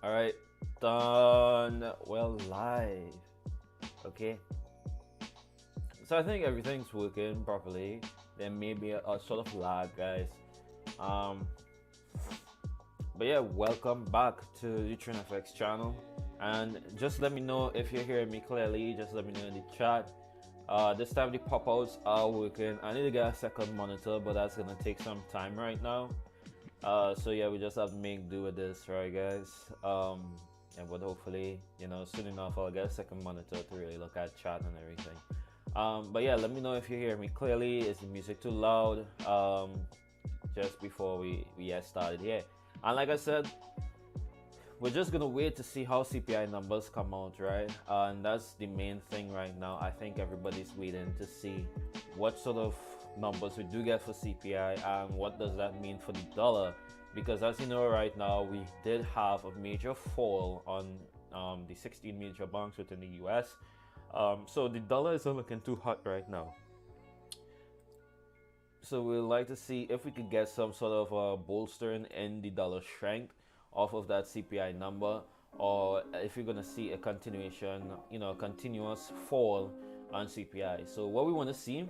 All right, done. Well, live. Okay. So I think everything's working properly. There may be a sort of lag, guys. Um, but yeah, welcome back to the TrinFx channel. And just let me know if you're hearing me clearly. Just let me know in the chat. This time the pop-outs are working. I need to get a second monitor, but that's gonna take some time right now. So yeah, we just have to make do with this, right, guys? And but hopefully, soon enough I'll get a second monitor to really look at chat and everything. But yeah, let me know if you hear me clearly. Is the music too loud? Just before we get started here. And like I said, we're just gonna wait to see how CPI numbers come out, right? And that's the main thing right now. I think everybody's waiting to see what sort of numbers we do get for CPI and what does that mean for the dollar. Because as you know, right now we did have a major fall on the 16 major banks within the US. So the dollar isn't looking too hot right now. So we'd like to see if we could get some sort of bolstering in the dollar strength off of that CPI number, or if you're gonna see a continuation, continuous fall on CPI. So what we want to see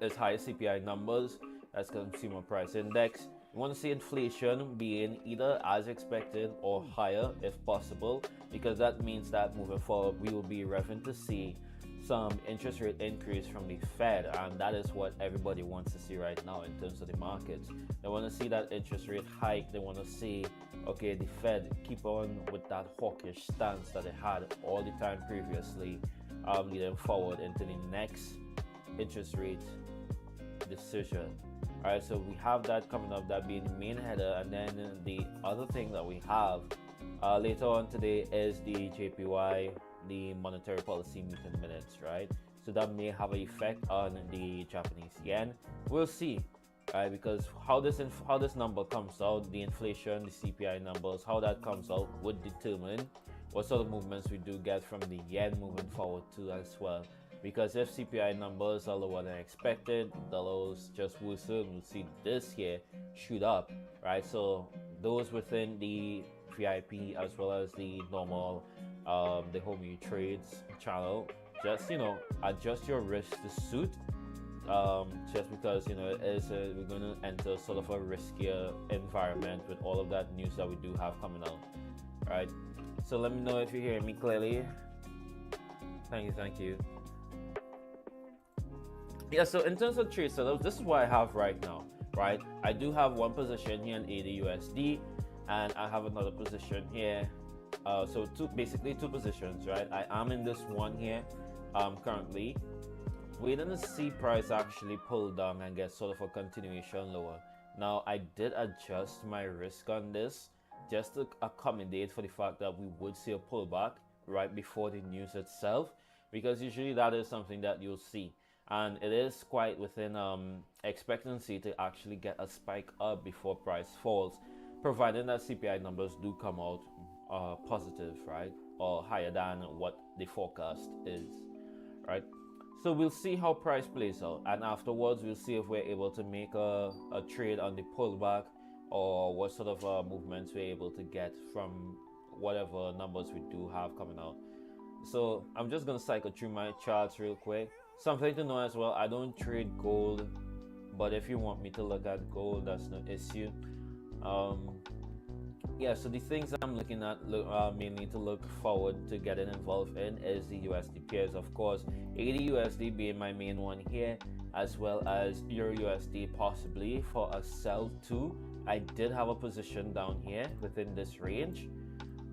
is higher CPI numbers as consumer price index. We want to see inflation being either as expected or higher if possible, because that means that moving forward we will be revving to see some interest rate increase from the Fed, and that is what everybody wants to see right now in terms of the markets. They want to see that interest rate hike. They want to see, okay, the Fed keep on with that hawkish stance that they had all the time previously, leading forward into the next interest rate decision. All right, so we have that coming up, that being the main header, and then the other thing that we have later on today is the JPY, the monetary policy meeting minutes, right? So that may have an effect on the Japanese yen. We'll see, right? Because how this number comes out, the inflation, the CPI numbers, how that comes out would determine what sort of movements we do get from the yen moving forward too as well. Because if CPI numbers are lower than expected, the lows just worsen. We'll see this here shoot up, right? So those within the VIP as well as the normal, the homie trades channel, just adjust your risk to suit. Just because it is we're going to enter sort of a riskier environment with all of that news that we do have coming out, right? So let me know if you hear me clearly. Thank you. Yeah, so in terms of trade setups, this is what I have right now, right? I do have one position here in AUD/USD, and I have another position here. So basically two positions, right? I am in this one here, currently waiting to see price actually pull down and get sort of a continuation lower. Now I did adjust my risk on this just to accommodate for the fact that we would see a pullback right before the news itself, because usually that is something that you'll see, and it is quite within expectancy to actually get a spike up before price falls, providing that CPI numbers do come out positive, right, or higher than what the forecast is, right? So we'll see how price plays out, and afterwards we'll see if we're able to make a trade on the pullback, or what sort of movements we're able to get from whatever numbers we do have coming out. So I'm just gonna cycle through my charts real quick. Something to know as well, I don't trade gold, but if you want me to look at gold, that's no issue. Yeah, so the things I'm looking at mainly to look forward to getting involved in is the USD pairs, of course. AUD/USD being my main one here, as well as Euro/USD possibly for a sell too. I did have a position down here within this range,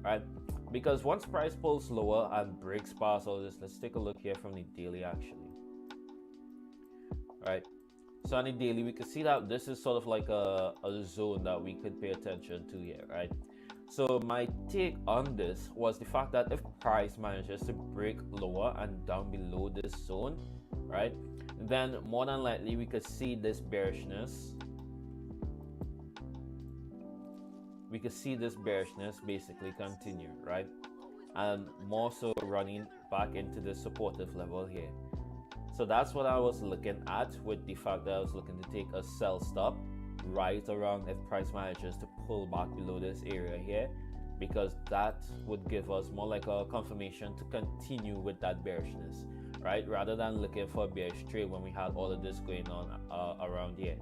right? Because once price pulls lower and breaks past all this, let's take a look here from the daily actually, right? So on the daily, we can see that this is sort of like a zone that we could pay attention to here, right? So my take on this was the fact that if price manages to break lower and down below this zone, right, then more than likely we could see this bearishness. We could see this bearishness basically continue, right? And more so running back into the supportive level here. So that's what I was looking at, with the fact that I was looking to take a sell stop right around if price manages to pull back below this area here. because that would give us more like a confirmation to continue with that bearishness, right? Rather than looking for a bearish trade when we had all of this going on around here.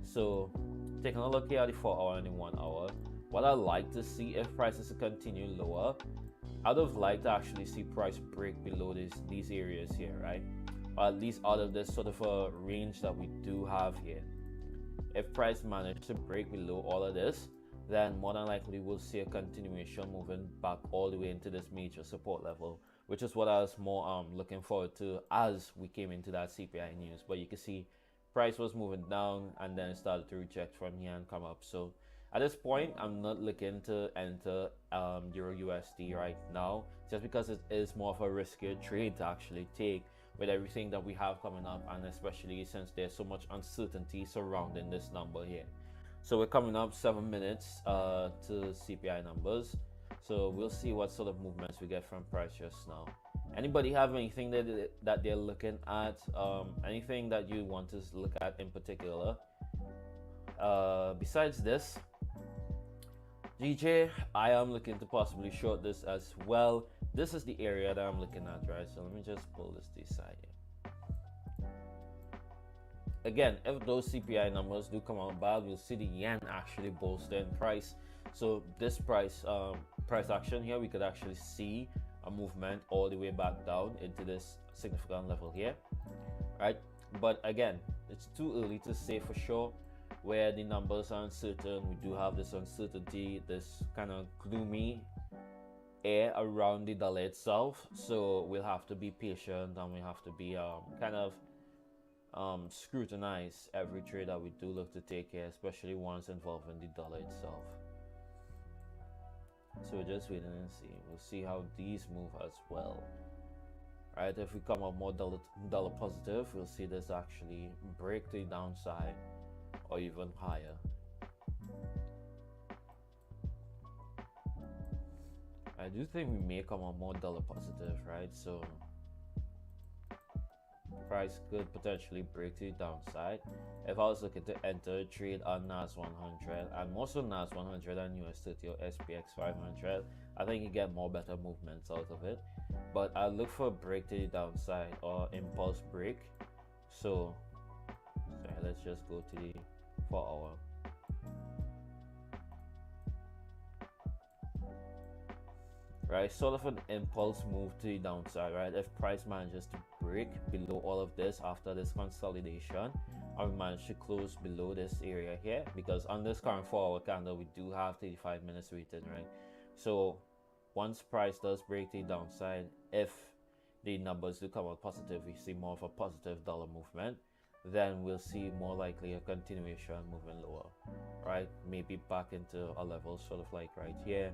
So taking a look here at the 4-hour and the 1-hour, what I like to see if prices continue lower, I'd have liked to actually see price break below these areas here, right? Or at least out of this sort of a range that we do have here. If price managed to break below all of this, then more than likely we'll see a continuation moving back all the way into this major support level, which is what I was more looking forward to as we came into that CPI news. But you can see price was moving down and then it started to reject from here and come up. So at this point, I'm not looking to enter Euro USD right now, just because it is more of a riskier trade to actually take with everything that we have coming up, and especially since there's so much uncertainty surrounding this number here. So we're coming up 7 minutes to CPI numbers. So we'll see what sort of movements we get from price just now. Anybody have anything that they're looking at? Anything that you want to look at in particular? Besides this, DJ, I am looking to possibly short this as well. This is the area that I'm looking at, right? So let me just pull this side here. Again, if those CPI numbers do come out bad, we'll see the yen actually bolster in price. So this price action here, we could actually see a movement all the way back down into this significant level here, right? But again, it's too early to say for sure where the numbers are uncertain. We do have this uncertainty, this kind of gloomy air around the dollar itself. So we'll have to be patient and we have to be kind of scrutinize every trade that we do look to take here, especially ones involving the dollar itself. So we're just waiting and see. We'll see how these move as well. Right, if we come up more dollar positive, we'll see this actually break the downside or even higher. I do think we may come up more dollar positive, right? So price could potentially break to the downside. If I was looking to enter a trade on NAS 100 and more so NAS 100 and US 30 or SPX 500, I think you get more better movements out of it. But I look for a break to the downside or impulse break. So sorry, let's just go to the 4-hour. Right, sort of an impulse move to the downside, right? If price manages to break below all of this after this consolidation, and we manage to close below this area here, because on this current 4-hour candle we do have 35 minutes waiting, right? So once price does break the downside, if the numbers do come out positive, we see more of a positive dollar movement, then we'll see more likely a continuation moving lower, right? Maybe back into a level sort of like right here,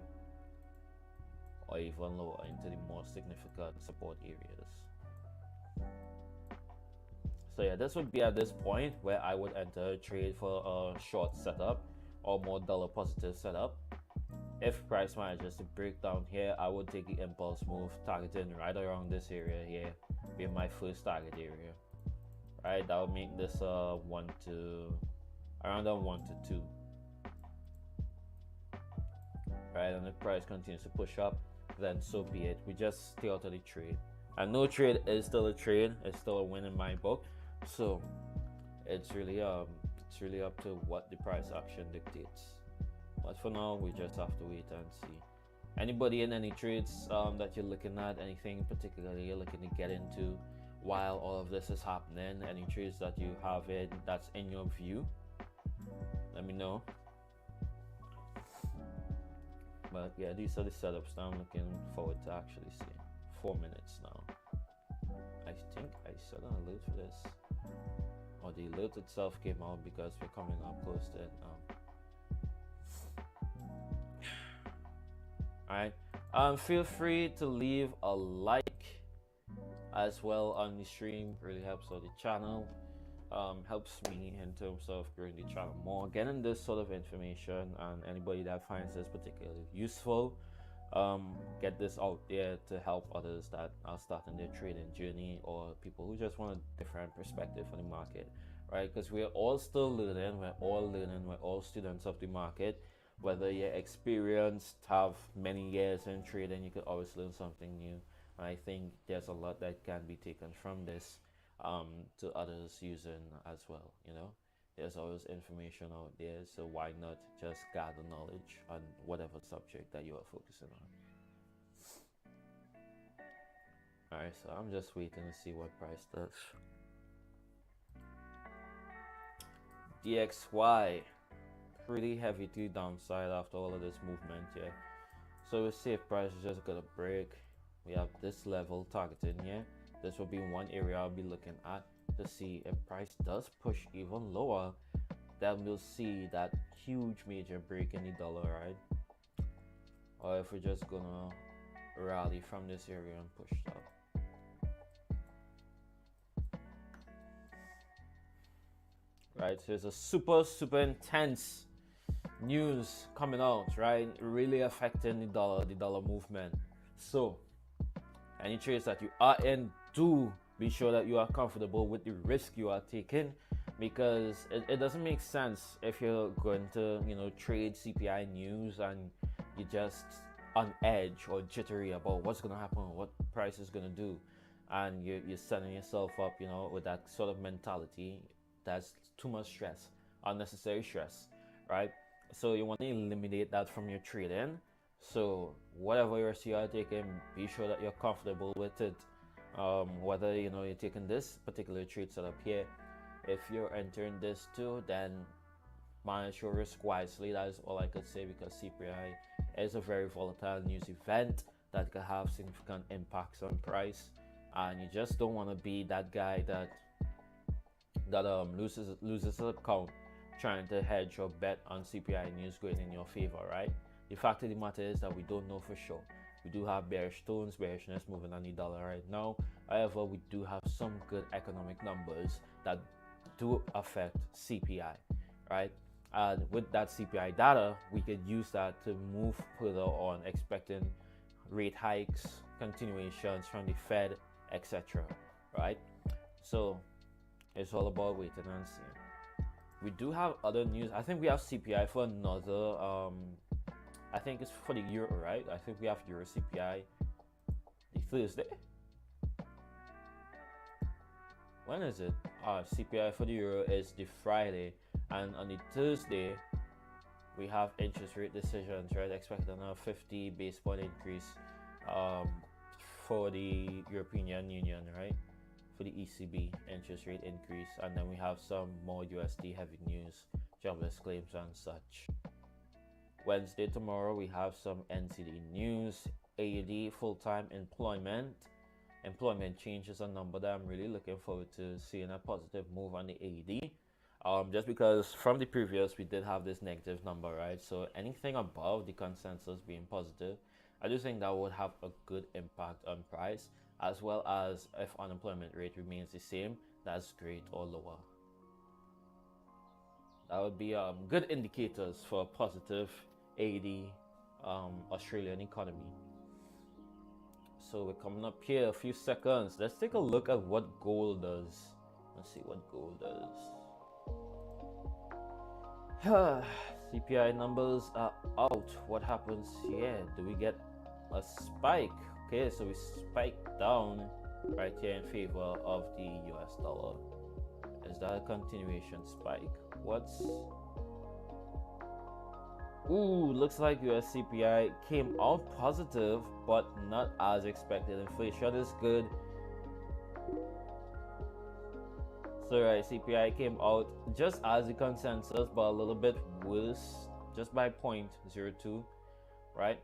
or even lower into the more significant support areas. So yeah, this would be at this point where I would enter a trade for a short setup or more dollar positive setup. If price manages to break down here, I would take the impulse move, targeting right around this area here, be my first target area. Right, that would make this around a 1 to 2. Right, and if price continues to push up, then so be it. We just stay out of the trade, and no trade is still a trade. It's still a win in my book. So it's really up to what the price action dictates. But for now, we just have to wait and see. Anybody in any trades that you're looking at, anything particularly you're looking to get into while all of this is happening, any trades that you have that's in your view, let me know. But yeah, these are the setups that I'm looking forward to actually seeing. 4 minutes now. I think I set an alert for this, or the alert itself came out because we're coming up close to it now. Alright, feel free to leave a like as well on the stream. Really helps out the channel, helps me in terms of growing the channel more, getting this sort of information, and anybody that finds this particularly useful, get this out there to help others that are starting their trading journey, or people who just want a different perspective on the market, right? Because we're all still learning, we're all students of the market, Whether you're experienced, have many years in trading, you could always learn something new. And I think there's a lot that can be taken from this to others using as well. There's always information out there, so why not just gather knowledge on whatever subject that you are focusing on. Alright, so I'm just waiting to see what price does. DXY, pretty heavy to downside after all of this movement here. So we see if price is just gonna break. We have this level targeting here. This will be one area I'll be looking at to see if price does push even lower. Then we'll see that huge major break in the dollar, right? Or if we're just gonna rally from this area and push up. Right, so there's a super intense news coming out, right? Really affecting the dollar movement. So any trades that you are in, do be sure that you are comfortable with the risk you are taking, because it doesn't make sense if you're going to trade CPI news and you're just on edge or jittery about what's going to happen, what price is going to do, and you're setting yourself up with that sort of mentality. That's too much stress, unnecessary stress, right? So you want to eliminate that from your trading. So whatever risk you are taking, be sure that you're comfortable with it. Whether you're taking this particular trade setup here, if you're entering this too, then manage your risk wisely. That is all I could say, because CPI is a very volatile news event that could have significant impacts on price, and you just don't want to be that guy that loses his account trying to hedge or bet on CPI news going in your favor, right? The fact of the matter is that we don't know for sure. We do have bearishness moving on the dollar right now. However, we do have some good economic numbers that do affect CPI, right? And with that CPI data, we could use that to move further on, expecting rate hikes, continuations from the Fed, etc., right? So it's all about waiting and seeing. We do have other news. I think we have CPI for another I think it's for the euro, right? I think we have euro CPI the Thursday. When is it? CPI for the euro is the Friday, and on the Thursday we have interest rate decisions, right? Expecting a 50 base point increase for the European Union, right? For the ECB interest rate increase, and then we have some more USD heavy news, jobless claims and such. Wednesday, tomorrow, we have some NCD news, AUD full-time employment change is a number that I'm really looking forward to seeing a positive move on the AUD. Just because from the previous we did have this negative number, right? So anything above the consensus being positive, I do think that would have a good impact on price, as well as if unemployment rate remains the same, that's great, or lower. That would be good indicators for a positive AUD Australian economy. So we're coming up here a few seconds. Let's take a look at what gold does. Let's see what gold does. CPI numbers are out. What happens here? Do we get a spike? Okay, so we spike down right here in favor of the US dollar. Is that a continuation spike? Ooh, looks like US CPI came out positive, but not as expected. Inflation is good. So right, CPI came out just as the consensus, but a little bit worse, just by 0.02, right?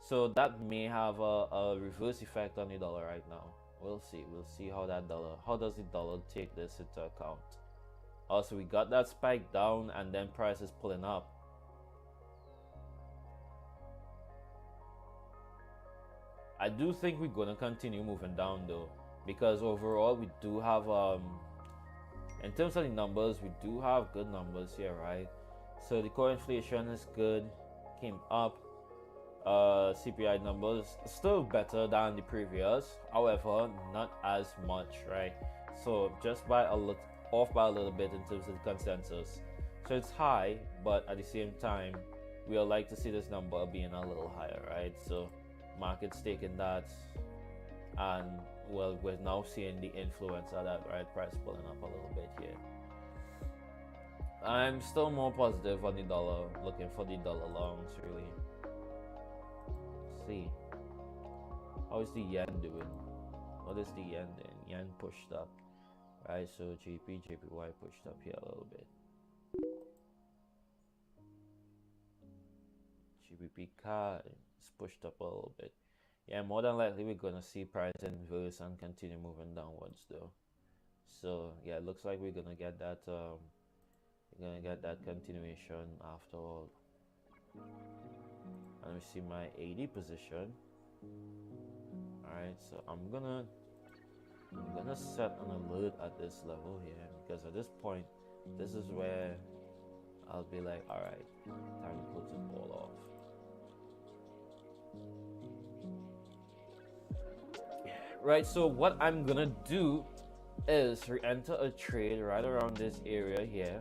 So that may have a reverse effect on the dollar right now. We'll see how does the dollar take this into account. Also, we got that spike down, and then price is pulling up. I do think we're gonna continue moving down though, because overall we do have in terms of the numbers, we do have good numbers here, right? So the core inflation is good, came up. CPI numbers still better than the previous, however not as much, right? So just off by a little bit in terms of the consensus. So it's high, but at the same time we would like to see this number being a little higher, right? So market's taking that, and well, we're now seeing the influence of that, right? Price pulling up a little bit here. I'm still more positive on the dollar, looking for the dollar longs really. Let's see, how is the yen doing? What is the yen doing? Yen pushed up, right? So JPY pushed up here a little bit. GBP CAD is pushed up a little bit. Yeah, more than likely we're gonna see price inverse and continue moving downwards though. So yeah, it looks like we're gonna get that continuation after all. And we see my 80 position. Alright, so I'm gonna set an alert at this level here, because at this point this is where I'll be like, alright, time to close it all off. Right, so what I'm gonna do is re-enter a trade right around this area here,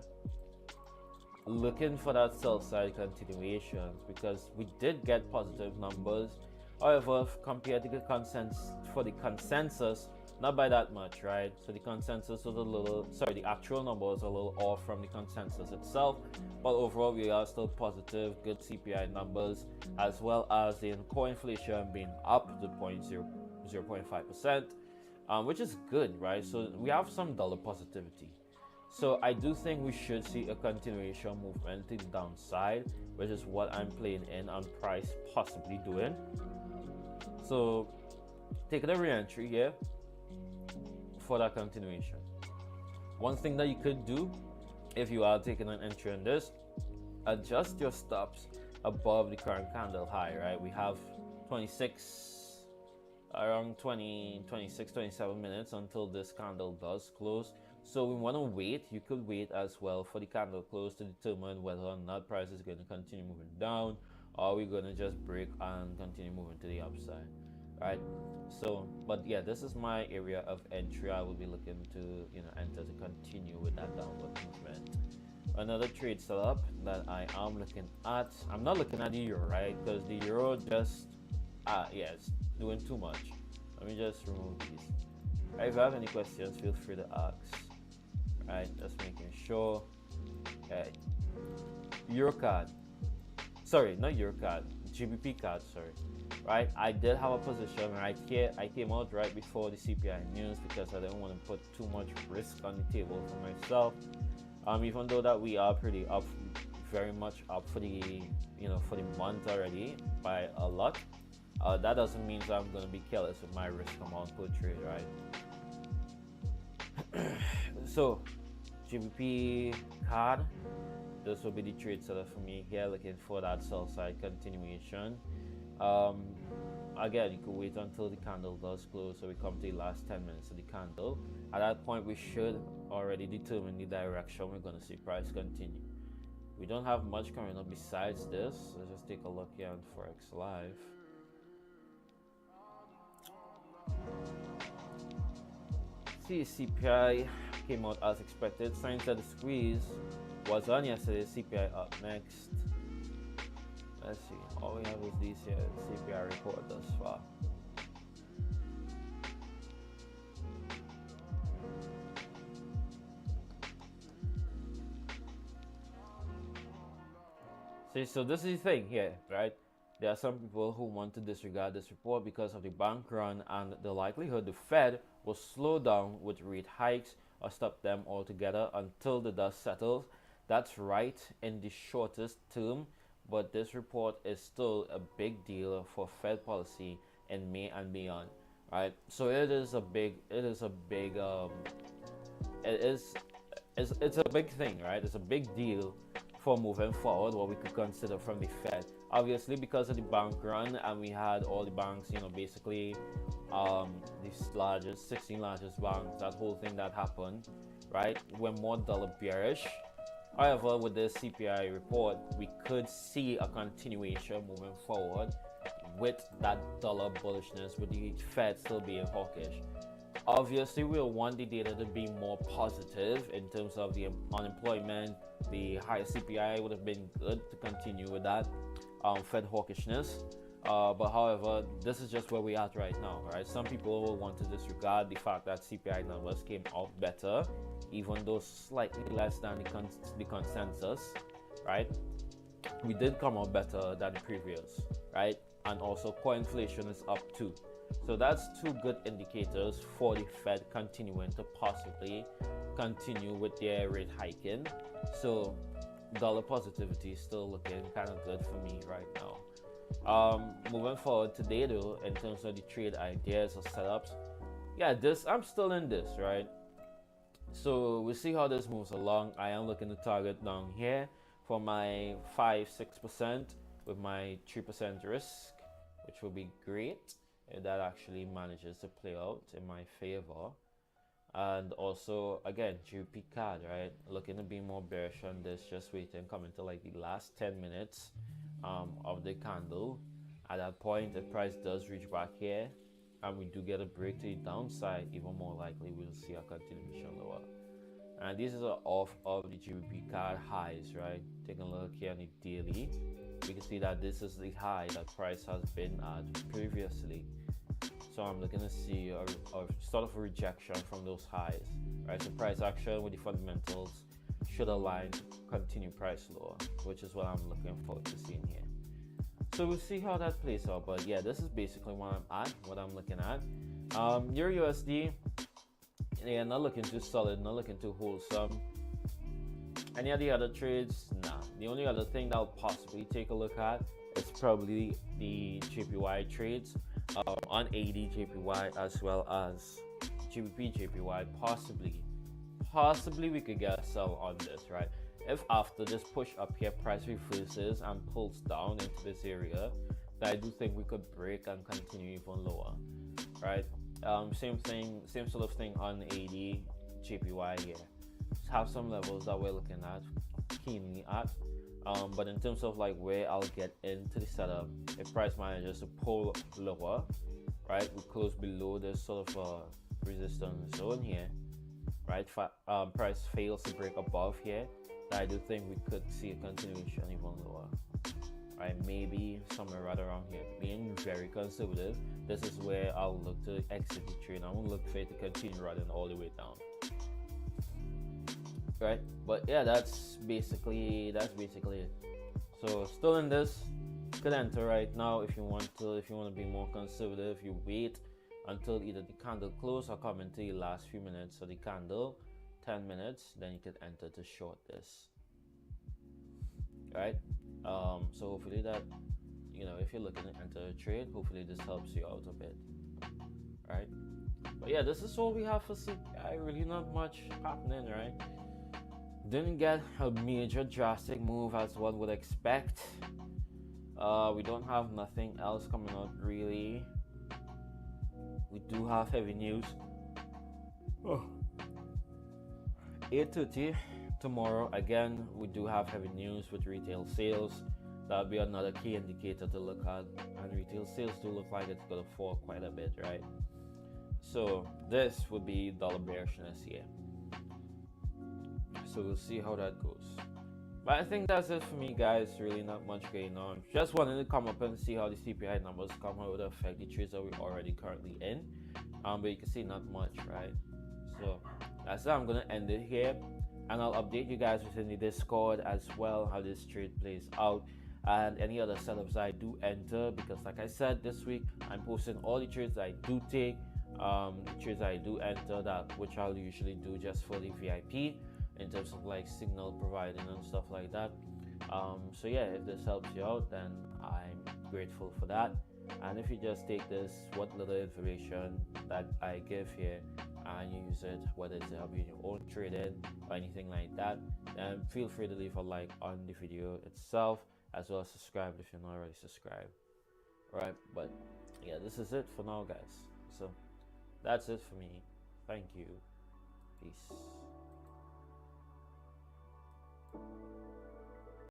looking for that sell side continuation, because we did get positive numbers. However, compared to the consensus, not by that much, right? So the consensus was a little, sorry, the actual number was a little off from the consensus itself, but overall we are still positive. Good CPI numbers, as well as the core inflation being up to 0.5%, which is good, right? So we have some dollar positivity. So I do think we should see a continuation movement to the downside, which is what I'm playing in on price possibly doing. So taking a re-entry here for that continuation. One thing that you could do if you are taking an entry on this, adjust your stops above the current candle high, right? We have 26, 27 minutes until this candle does close. So we want to wait. You could wait as well for the candle close to determine whether or not price is going to continue moving down, or we're going to just break and continue moving to the upside, right? So, but yeah, this is my area of entry. I will be looking to, enter to continue with that downward movement. Another trade setup that I am looking at, I'm not looking at the euro, right? Because the euro just, it's doing too much. Let me just remove these. Right, if you have any questions, feel free to ask. Right, just making sure. Okay. EuroCAD. Sorry, not EuroCAD. GBP CAD, sorry. Right, I did have a position right here. I came out right before the CPI news because I didn't want to put too much risk on the table for myself. Even though that we are pretty up, very much up for the, for the month already by a lot. That doesn't mean that I'm going to be careless with my risk amount per trade, right? So, GBP CAD, this will be the trade setup for me here, looking for that sell side continuation. Again, you could wait until the candle does close, so we come to the last 10 minutes of the candle. At that point, we should already determine the direction we're going to see price continue. We don't have much coming up besides this. Let's just take a look here on Forex Live. See, CPI came out as expected. Signs that the squeeze was on yesterday. CPI up next. Let's see. All we have is these here. CPI report thus far. See, so this is the thing here, right? There are some people who want to disregard this report because of the bank run and the likelihood the Fed will slow down with rate hikes or stop them altogether until the dust settles. That's right in the shortest term, but this report is still a big deal for Fed policy in May and beyond, right? So it's a big thing, right? It's a big deal for moving forward, what we could consider from the Fed. Obviously, because of the bank run, and we had all the banks, basically the 16 largest banks, that whole thing that happened, right? We're more dollar bearish. However, with the CPI report, we could see a continuation moving forward with that dollar bullishness, with the Fed still being hawkish. Obviously, we'll want the data to be more positive in terms of the unemployment, The higher CPI would have been good to continue with that Fed hawkishness. But however, this is just where we are at right now, right? Some people will want to disregard the fact that CPI numbers came out better, even though slightly less than the consensus, right? We did come out better than the previous, right? And also core inflation is up too. So that's two good indicators for the Fed continuing to possibly continue with their rate hiking. So dollar positivity is still looking kind of good for me right now. Moving forward today though, in terms of the trade ideas or setups, yeah, I'm still in this, right? So we'll see how this moves along. I am looking to target down here for my 5-6% with my 3% risk, which will be great if that actually manages to play out in my favor. And also again, GBP card, right? Looking to be more bearish on this, just waiting, coming to like the last 10 minutes of the candle. At that point, the price does reach back here and we do get a break to the downside, even more likely we'll see a continuation lower. And this is off of the GBP card highs, right? Taking a look here on the daily, we can see that this is the high that price has been at previously. So I'm looking to see a sort of a rejection from those highs, right? So price action with the fundamentals should align to continue price lower, which is what I'm looking forward to seeing here. So we'll see how that plays out. But yeah, this is basically what I'm looking at. Euro USD, yeah, not looking too solid, not looking too wholesome. Any of the other trades? Nah. The only other thing that I'll possibly take a look at is probably the JPY trades on AD JPY as well as GBP JPY. Possibly we could get a sell on this, right? If after this push up here price reverses and pulls down into this area, I do think we could break and continue even lower, right? Same sort of thing on AD JPY here. Just have some levels that we're looking at, keenly at. But in terms of like where I'll get into the setup, if price manages to pull lower, right, we close below this sort of resistance zone here, right? Price fails to break above here, I do think we could see a continuation even lower, right? Maybe somewhere right around here. Being very conservative, this is where I'll look to exit the trade. I won't look for it to continue running all the way down, right? But yeah, that's basically it. So still in this, could enter right now if you want to be more conservative. You wait until either the candle close or come into the last few minutes of the candle, 10 minutes, then you could enter to short this, right? So hopefully that, if you're looking to enter a trade, hopefully this helps you out a bit, right? But yeah, this is all we have for CPI. Really not much happening, right? Didn't get a major drastic move as one would expect. We don't have nothing else coming out really. We do have heavy news. 8:30 tomorrow. Again, we do have heavy news with retail sales. That'll be another key indicator to look at. And retail sales do look like it's gonna fall quite a bit, right? So this would be dollar bearishness here. So we'll see how that goes. But I think that's it for me, guys. Really not much going on. Just wanted to come up and see how the CPI numbers come out would affect the trades that we're already currently in. But you can see not much, right? So that's it. I'm gonna end it here, and I'll update you guys within the Discord as well how this trade plays out and any other setups I do enter, because like I said, this week I'm posting all the trades I do take, the trades I do enter, that which I'll usually do just for the VIP in terms of like signal providing and stuff like that. So yeah, if this helps you out, then I'm grateful for that. And if you just take this, what little information that I give here, and you use it, whether it's helping your own trading or anything like that, then feel free to leave a like on the video itself, as well as subscribe if you're not already subscribed. Right? But yeah, this is it for now, guys. So that's it for me. Thank you. Peace.